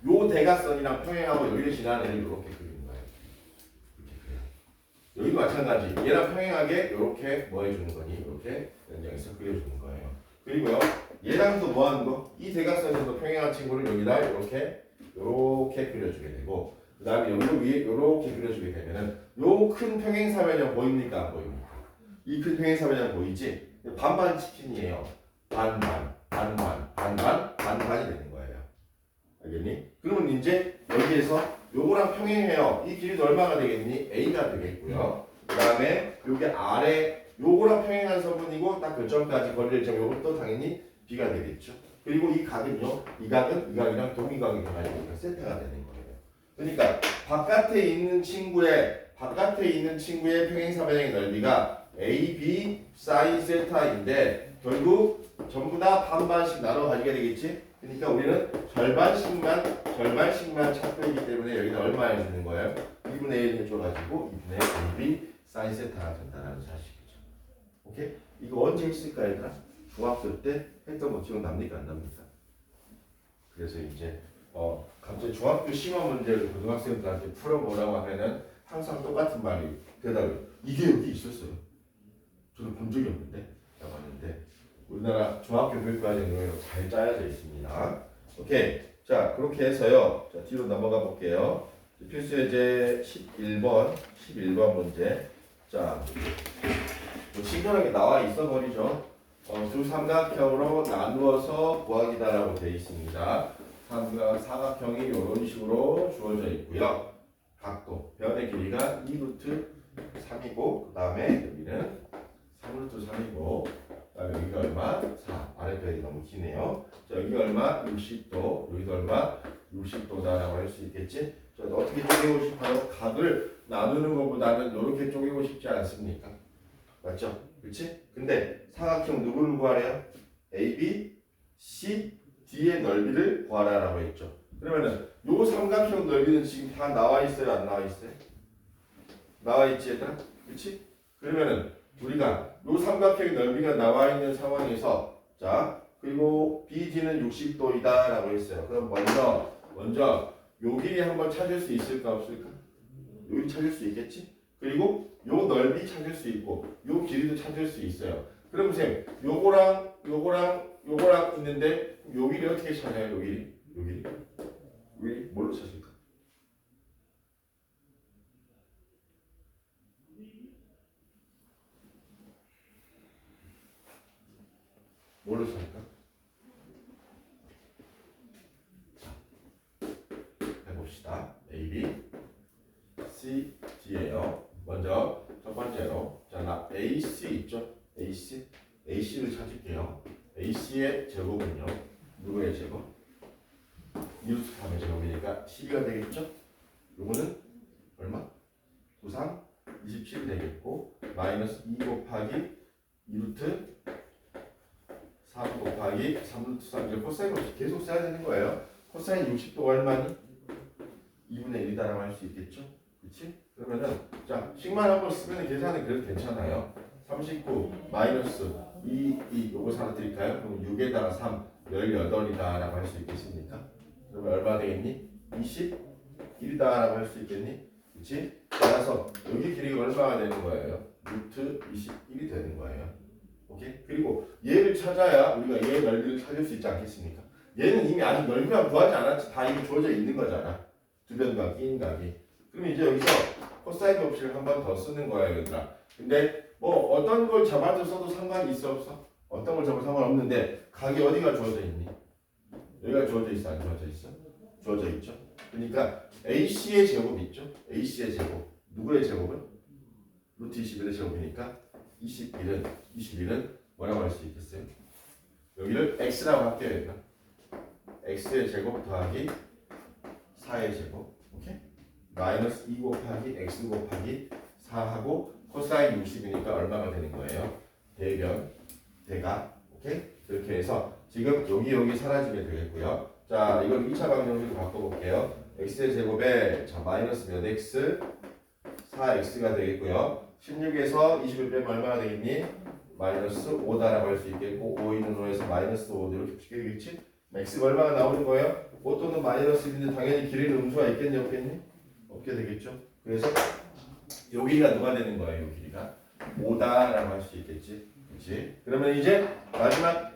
요 대각선이랑 평행하고 여기를 지나는 애를 이렇게 그리는 거예요. 이렇게 그려요. 여기도 마찬가지. 얘랑 평행하게 이렇게 뭐 해주는 거니? 이렇게 연장해서 그려주는 거예요. 그리고요. 얘랑도 뭐 하는 거? 이 대각선에서도 평행한 친구를 여기다 이렇게 그려주게 되고 그 다음에 여기 위에 이렇게 그려주게 되면은 요 큰 평행사변형 보입니까? 안 보입니까? 이 큰 평행사변형 보이지? 반반 치킨이에요. 반반이 되는 거예요. 알겠니? 그러면 이제 여기에서 요거랑 평행해요. 이 길이도 얼마가 되겠니? A가 되겠고요. 그 다음에 요게 아래 요거랑 평행한 선분이고 딱 결점까지 거리를 점 요것도 당연히 B가 되겠죠. 그리고 이 각은요. 이 각은 이 각이랑 동의각이 돼가지고 세타가 되는 거예요. 그러니까 바깥에 있는 친구의 평행사변형의 넓이가 AB 사인 세타인데 결국 전부 다 반반씩 나눠 가지게 되겠지? 그러니까 우리는 절반씩만 찾고 있기 때문에 여기는 얼마 해주는 거예요? 2분의 1 해줘가지고 2분의 1이 사인 세타가 된다는 사실이죠. 오케이? 이거 언제 했을까 얘들아? 중학교 때 했던 거 기억납니까? 안 납니까? 그래서 이제 갑자기 중학교 시험 문제를 고등학생들한테 풀어보라고 하면은 항상 똑같은 말이 대답을 이게 여기 있었어요. 저는 본 적이 없는데 라고 하는데 우리나라 중학교 교육과정이 잘 짜여져 있습니다. 오케이. 자, 그렇게 해서요. 자, 뒤로 넘어가 볼게요. 필수예제 11번 문제. 자, 뭐 친절하게 나와 있어 버리죠. 두 삼각형으로 나누어서 구하기다라고 되어 있습니다. 사각형이 이런 식으로 주어져 있고요. 각도, 변의 길이가 2루트 3이고 그 다음에 여기는 3루트 3이고 그 다음에 여기가 얼마? 4. 아랫변이 너무 기네요. 자, 여기가 얼마? 60도. 여기도 얼마? 60도다라고 할 수 있겠지? 자, 어떻게 쪼개고 싶어요? 각을 나누는 것보다는 이렇게 쪼개고 싶지 않습니까? 맞죠? 그렇지? 근데 사각형 누구를 구하래요? AB, C, D의 넓이를 구하라라고 했죠. 그러면은 요 삼각형 넓이는 지금 다 나와 있어요? 안 나와 있어요? 나와 있지 얘들아? 그렇지? 그러면은 우리가 요 삼각형의 넓이가 나와 있는 상황에서 자 그리고 BD는 60도이다 라고 했어요. 그럼 먼저 요 길이 한번 찾을 수 있을까 없을까? 여기 찾을 수 있겠지? 그리고 요 넓이 찾을 수 있고 요 길이도 찾을 수 있어요. 그럼 쌤 요거랑 있는데 요 길이 어떻게 찾아요? 요 길이? 뭘로 찾을까? 뭘로 찾을까? 해봅시다. A, B, C, D예요. 먼저 첫 번째로 자, AC 있죠? AC를 찾을게요. AC의 제곱은요. 누구의 제곱? 2루트 3의 제곱이니까 12가 되겠죠? 요거는 얼마? 93, 27이 되겠고 마이너스 2 곱하기 2루트 3 곱하기 3루트 3 이제 코사인 없이 계속 써야 되는 거예요. 코사인 60도가 얼마니? 2분의 1이다라고 할 수 있겠죠? 그렇지? 그러면은 자 식만 한번 쓰면 계산은 그래도 괜찮아요. 39 마이너스 2 요거 사라뜨릴까요? 그럼 6에다가 3 18이다라고 할 수 있겠습니까? 그러면 얼마 되겠니? 21이다라고 할 수 있겠니? 그렇지? 따라서 여기 길이가 얼마가 되는 거예요? 루트 21이 되는 거예요. 오케이? 그리고 얘를 찾아야 우리가 얘의 넓이를 찾을 수 있지 않겠습니까? 얘는 이미 아직 넓이만 구하지 않았지. 다 이미 주어져 있는 거잖아. 두변각, 끼인각이. 그럼 이제 여기서 코사인 법칙을 한 번 더 쓰는 거야, 얘들아. 근데 뭐 어떤 걸 잡아서 써도 상관이 있어 없어? 어떤 걸 잡아도 상관없는데 각이 어디가 주어져 있니? 여기가 주어져 있어, 안 주어져 있어? 주어져 있죠. 그러니까 AC의 제곱 있죠? AC의 제곱. 누구의 제곱은? 루트 21의 제곱이니까 21은 뭐라고 할 수 있겠어요? 여기를 x라고 할게요. 얘들아. x의 제곱 더하기 4의 제곱. 오케이? 마이너스 2 곱하기 x 곱하기 4하고 코사인 60이니까 얼마가 되는 거예요? 대변, 대각. 오케이? 이렇게 해서 지금 여기 사라지게 되겠고요. 자, 이걸 2차 방정식으로 바꿔볼게요. x의 제곱에 자 마이너스 몇 x 4x가 되겠고요. 16에서 20을 빼면 얼마나 되겠니? 마이너스 5다라고 할 수 있겠고 5 있는 5에서 마이너스 5 이렇게 되겠지? x가 얼마가 나오는 거예요? 5 또는 마이너스 1인데 당연히 길이는 음수가 있겠니 없겠니? 없게 되겠죠? 그래서 여기가 누가 되는 거예요? 이 길이가 5다라고 할 수 있겠지? 그렇지? 그러면 이제 마지막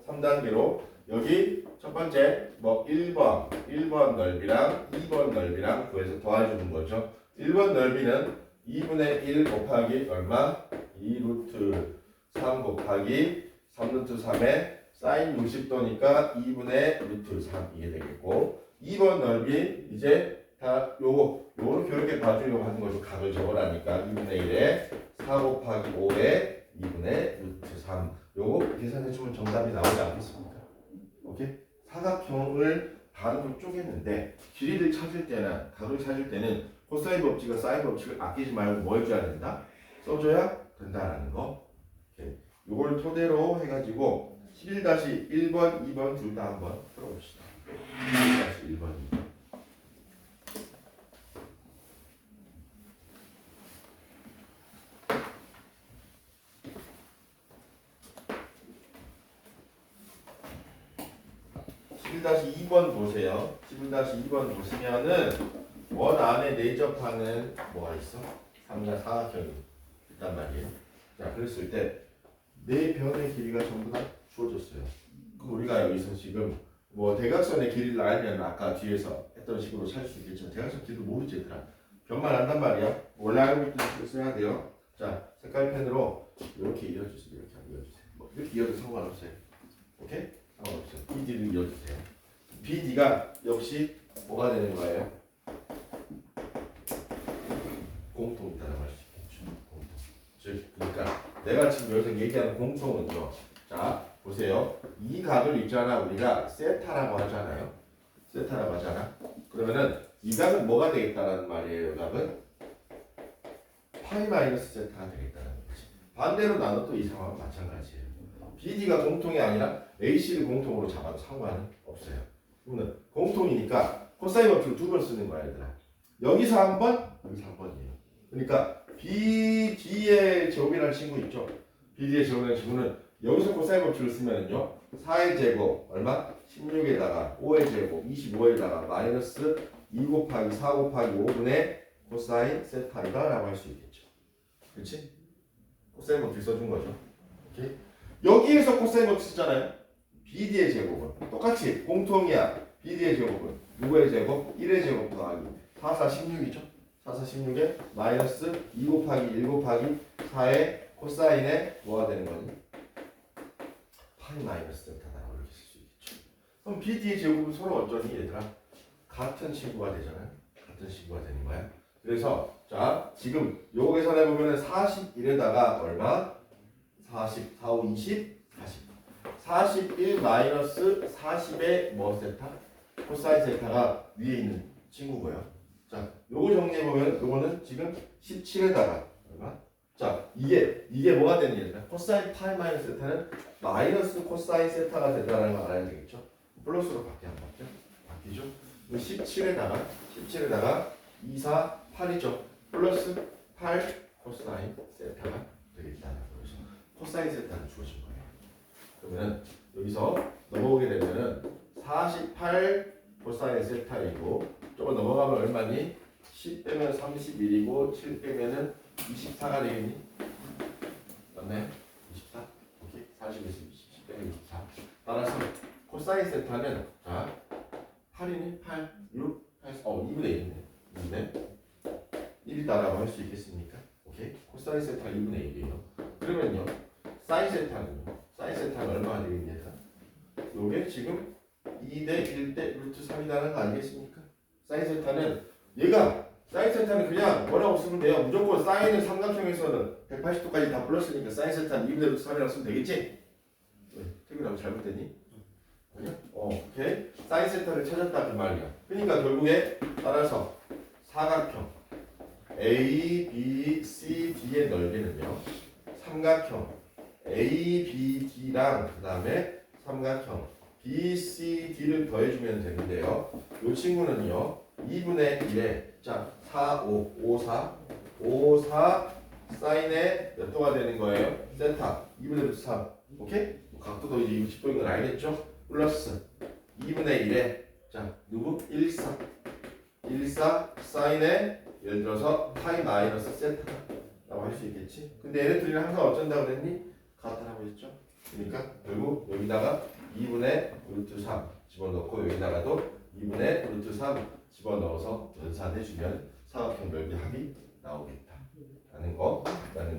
3단계로 여기 첫 번째 뭐 1번 넓이랑 2번 넓이랑 구해서 도와주는 거죠. 1번 넓이는 2분의 1 곱하기 얼마? 2루트 3 곱하기 3루트 3에 사인 60도니까 2분의 루트 3 이게 되겠고 2번 넓이 이제 다 요렇게 이렇게 봐주려고 하는 거죠. 각을 적어라니까 2분의 1에 4 곱하기 5에 2분의 루트 3 요거 계산해주면 정답이 나오지 않겠습니까? 오케이? 사각형을 반으로 쪼갰는데 길이를 찾을 때나 각을 찾을 때는 코사인 법칙과 사인 법칙을 아끼지 말고 뭐 해줘야 된다? 써줘야 된다라는 거. 오케이. 요걸 토대로 해가지고 11-1번, 2번 둘 다 한번 풀어봅시다. 11-1번, 2번. 보세요. 11-2번 보시면은 원 안에 내접하는 뭐가 있어? 삼각 사각형이 있단 말이에요. 자, 그랬을 때 네 변의 길이가 전부 다 주어졌어요. 그럼 우리가 여기서 지금 뭐 대각선의 길이를 알면 아까 뒤에서 했던 식으로 찾을 수 있겠지만 대각선 길이도 모르지 얘들아. 변만 안단 말이야. 원래 알고 있던 식으로 써야 돼요. 자, 색깔 펜으로 이렇게 이어주세요. 이렇게 이어주세요. 뭐 이렇게 이어도 상관없어요. 오케이? 상관없어요. BD를 이어주세요. BD가 역시 뭐가 되는 거예요? 공통이다라고 할 수 있겠죠. 공통. 즉, 그러니까 내가 지금 여기서 얘기하는 공통은요. 자, 보세요. 이 각을 있잖아. 우리가 세타라고 하잖아요. 세타라고 하잖아. 그러면은 이 각은 뭐가 되겠다라는 말이에요. 이 각은 파이 마이너스 세타가 되겠다는 거지. 반대로 나눠도 이 상황은 마찬가지예요. BD가 공통이 아니라 AC를 공통으로 잡아도 상관은 없어요. 그러면 공통이니까 코사인 법칙을 두 번 쓰는 거야, 얘들아. 여기서 한 번, 여기서 한 번이에요. 그러니까 BD의 제곱이라는 친구 있죠? BD의 제곱이라는 친구는 여기서 코사인 법칙을 쓰면은요. 4의 제곱 얼마? 16에다가 5의 제곱 25에다가 마이너스 2 곱하기 4 곱하기 5분의 코사인 세타이다라고 할 수 있겠죠. 그렇지? 코사인 법칙 써준 거죠. 오케이? 여기에서 코사인 법칙 쓰잖아요. BD의 제곱은 똑같이 공통이야. BD의 제곱은 누구의 제곱? 1의 제곱 더하기 4, 4, 16이죠. 4, 4, 16에 마이너스 2 곱하기 1 곱하기 4의 코사인에 뭐가 되는 거니? 파이 마이너스 세타다라고 이렇게 쓸 수 있겠죠. 그럼 BD의 제곱은 서로 어쩌니 얘들아? 같은 친구가 되잖아요. 같은 친구가 되는 거야. 그래서 자 지금 요거 계산해보면 41에다가 얼마? 40, 4, 5, 20, 40 41 마이너스 40의 뭐 세타? 코사인 세타가 위에 있는 친구고요. 자, 요거 정리해보면 요거는 지금 17에다가 얼마? 자, 이게 뭐가 되는 얘기야? 코사인 파이 마이너스 세타는 마이너스 코사인 세타가 된다는 걸 알아야 되겠죠? 플러스로 바뀌어 안 바뀌어? 바뀌죠? 17에다가 2, 4, 8이죠. 플러스 8 코사인 세타가 되겠다는 거죠. 코사인 세타는 주어진 거예요. 그러면 여기서 넘어오게 되면은 48 코사인 세타이고 조금 넘어가면 얼마니? 10 빼면 31이고 7 빼면은 24가 되겠니? 맞나요? 24? 오케이. 40에서 10 빼면 24. 따라서 코사인 세타는 자 8이니? 8, 6, 8, 2분의 1이네. 1이다라고 할 수 있겠습니까? 오케이. 코사인 세타 2분의 1이에요. 그러면요. 사인 세타는요. 사인 세타는 얼마가 되겠냐? 요게 지금 2대 1대 루트 3이라는 거 아니겠습니까? 사인 세타는 얘가 사인 세타는 그냥 뭐라고 쓰면 돼요. 무조건 사인은 삼각형에서는 180도까지 다 불렀으니까 사인 세타는 2분의 루트 3이라고 쓰면 되겠지? 왜? 태균하고 잘못됐니? 아니야? 오케이. 사인 세타를 찾았다 그 말이야. 그러니까 결국에 따라서 사각형 A, B, C, D의 넓이는요. 삼각형 A, B, D랑 그 다음에 삼각형 B, C, D를 더해주면 되는데요. 이 친구는요. 2분의 1에 자 4, 5, 5, 4 사인에 몇 도가 되는 거예요? 세타 2분의 3 오케이? 각도도 이제 60도인 건 알겠죠? 플러스 2분의 1에 자 누구? 1, 4 사인에 예를 들어서 파이 마이너스 세타라고 할 수 있겠지? 근데 얘네 둘이는 항상 어쩐다고 그랬니? 같다라고 했죠? 그러니까 결국 여기다가 2분의 루트 3 집어넣고 여기다가도 2분의 루트 3 집어넣어서 연산해주면 사각형 넓이 합이 나오겠다 라는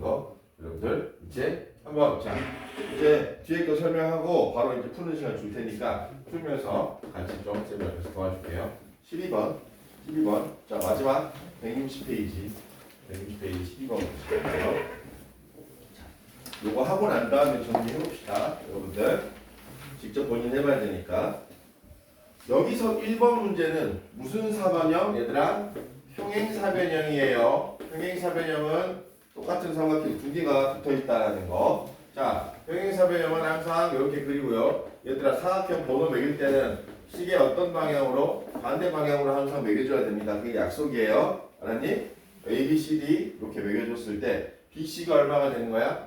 거 여러분들 이제 한번 자 이제 뒤에 거 설명하고 바로 이제 푸는 시간 줄 테니까 풀면서 같이 좀 쌤이 옆에서 도와줄게요. 12번 자 마지막 160페이지 12번 보실게요. 요거 하고 난 다음에 정리해 봅시다. 여러분들 직접 본인 해봐야 되니까. 여기서 1번 문제는 무슨 사변형? 얘들아 평행사변형이에요. 평행사변형은 똑같은 삼각형 두 개가 붙어 있다는 거. 자, 평행사변형은 항상 이렇게 그리고요. 얘들아 사각형 번호 매길 때는 시계 어떤 방향으로? 반대 방향으로 항상 매겨줘야 됩니다. 그게 약속이에요. 알았니? A, B, C, D 이렇게 매겨줬을 때 BC가 얼마가 되는 거야?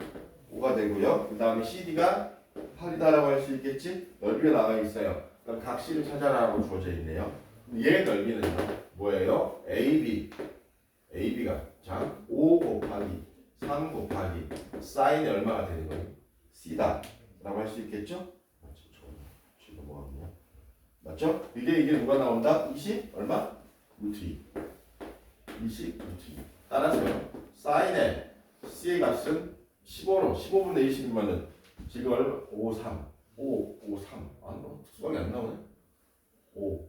5가 되고요. 그 다음에 CD가 8이다라고 할 수 있겠지? 넓이가 나와 있어요. 그럼 각시를 찾아라고 주어져 있네요. 얘 넓이는요? 뭐예요? AB가 자 5 곱하기 3 곱하기 사인이 얼마가 되는 거예요? C다 라고 할 수 있겠죠? 맞죠? 지금 뭐하냐? 맞죠? 이게 누가 나온다? 20 얼마? 루트 2 20 루트 2 따라서요 사인의 C의 값은 15로 15분의 20이면은 지금 얼마? 5, 3 안 나와. 수학이 안 나오네. 5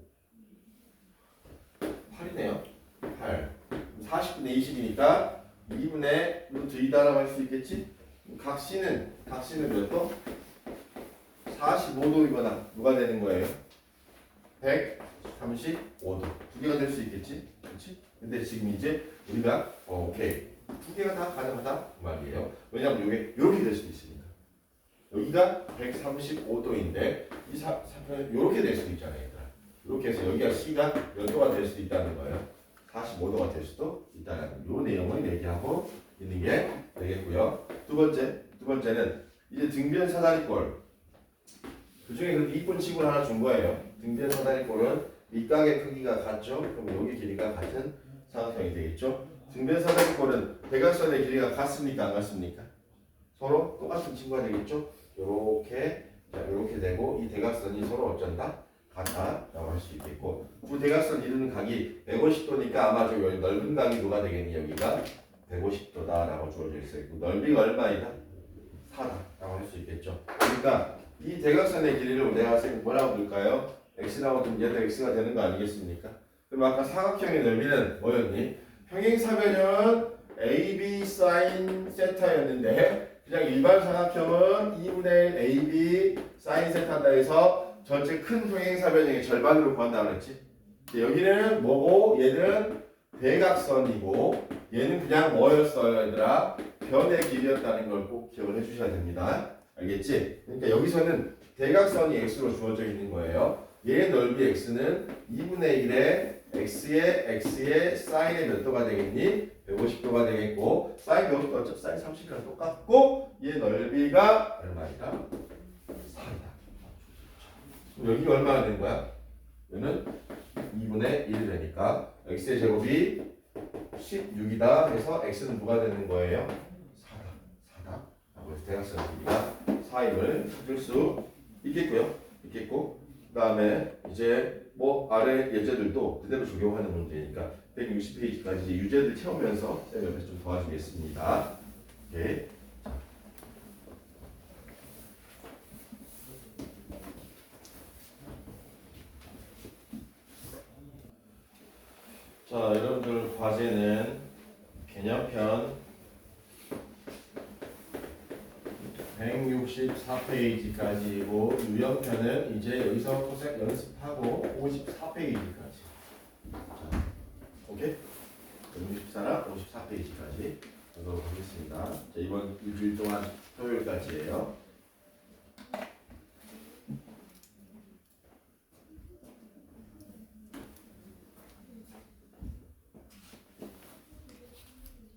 8이네요. 8 40분의 20이니까 2분의 루트 2다라고 할 수 있겠지? 각시는 몇 도? 45도이거나 누가 되는 거예요? 135도 두 개가 될 수 있겠지? 그렇지? 근데 지금 이제 우리가 오케이 두 개가 다 가능하다 그 말이에요. 왜냐면 이게 이렇게 될 수도 있으니까. 여기가 135도인데 이 사편은 이렇게 될 수도 있잖아요. 이렇게 해서 여기가 C가 몇 도가 될 수도 있다는 거예요. 45도가 될 수도 있다는 이 내용을 얘기하고 있는 게 되겠고요. 두 번째는 이제 등변 사다리꼴. 그 중에 그 이쁜 친구를 하나 준 거예요. 등변 사다리꼴은 밑각의 크기가 같죠. 그럼 여기 길이가 같은 사각형이 되겠죠. 등변 사다리꼴은 대각선의 길이가 같습니까? 안 같습니까? 서로 똑같은 친구가 되겠죠. 요렇게 되고 이 대각선이 서로 어쩐다? 같다라고 할 수 있겠고 두 대각선 이루는 각이 150도니까 아마 저 여기 넓은 각이 누가 되겠니? 여기가 150도다라고 주어져 있어요. 넓이가 얼마이다? 4다라고 할 수 있겠죠. 그러니까 이 대각선의 길이를 내가 뭐라고 볼까요? x라고 두면 얘도 x가 되는 거 아니겠습니까? 그럼 아까 사각형의 넓이는 뭐였니? 평행사변형은 AB sin 세타였는데 그냥 일반 사각형은 2분의 1 AB sin 세타다 해서 전체 큰 평행사변형의 절반으로 구한다고 그랬지? 여기는 뭐고 얘는 대각선이고 얘는 그냥 뭐였어요 얘들아? 변의 길이였다는 걸 꼭 기억을 해주셔야 됩니다. 알겠지? 그러니까 여기서는 대각선이 x로 주어져 있는 거예요. 얘의 넓이 x는 2분의 1에 x의 사인의 몇 도가 되겠니? 150도가 되겠고 사인 150도 어차피 사인 30이랑 똑같고 얘 넓이가 얼마이다? 4이다. 여기가 얼마가 된 거야? 얘는 2분의 1이 되니까 x의 제곱이 16이다 해서 x는 누가 되는 거예요? 4다. 그래서 대각선 길이가 4임을 찾을 수 있겠고요. 그 다음에 이제 뭐 아래 예제들도 그대로 적용하는 문제니까 160페이지까지 이제 유제들 채우면서 쌤 옆에서 좀 도와주겠습니다. 오케이. 자, 여러분들 과제는 개념편 164페이지까지고 유형편은 이제 여기서 토색 연습하고 54페이지까지. 자, 오케이? 164랑 54페이지까지 하도록 하겠습니다. 자, 이번 일주일 동안 토요일까지예요.